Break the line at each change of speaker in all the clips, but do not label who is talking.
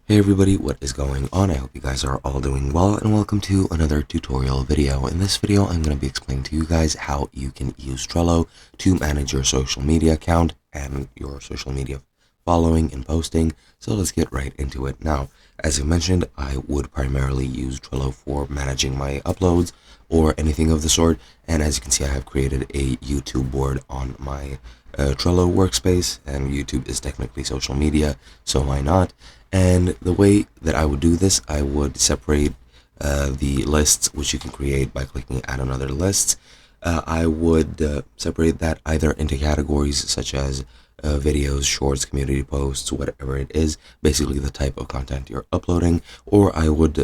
Hey everybody, what is going on? I hope you guys are all doing well, and welcome to another tutorial video. In this video, I'm going to be explaining to you guys how you can use Trello to manage your social media account and your social media following and posting. So let's get right into it. Now, as I mentioned, I would primarily use Trello for managing my uploads or anything of the sort. And as you can see, I have created a YouTube board on my Trello workspace, and YouTube is technically social media, so why not? And the way that I would do this, I would separate the lists, which you can create by clicking add another list. I would separate that either into categories such as videos, shorts, community posts, whatever it is, basically the type of content you're uploading, or I would,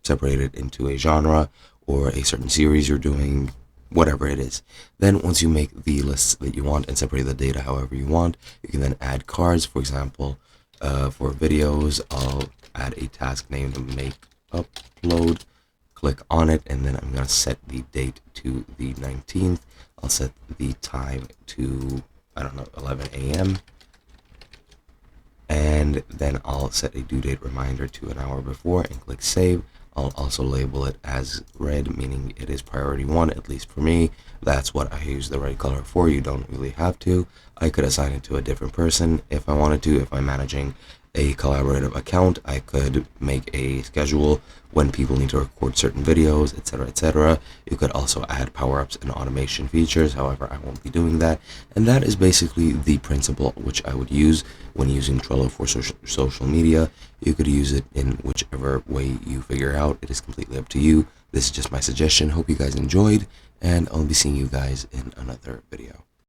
separate it into a genre or a certain series you're doing, whatever it is. Then once you make the lists that you want and separate the data however you want, you can then add cards. For example, for videos, I'll add a task named make upload, click on it, and then I'm going to set the date to the 19th. I'll set the time to, 11 a.m. And then I'll set a due date reminder to an hour before and click save. I'll also label it as red, meaning it is priority 1, at least for me. That's what I use the red color for. You don't really have to. I could assign it to a different person if I wanted to. If I'm managing a collaborative account, I could make a schedule when people need to record certain videos, etc., etc. You could also add power-ups and automation features. However, I won't be doing that. And that is basically the principle which I would use when using Trello for social media. You could use it in whichever way you figure out. It is completely up to you. This is just my suggestion. Hope you guys enjoyed, and I'll be seeing you guys in another video.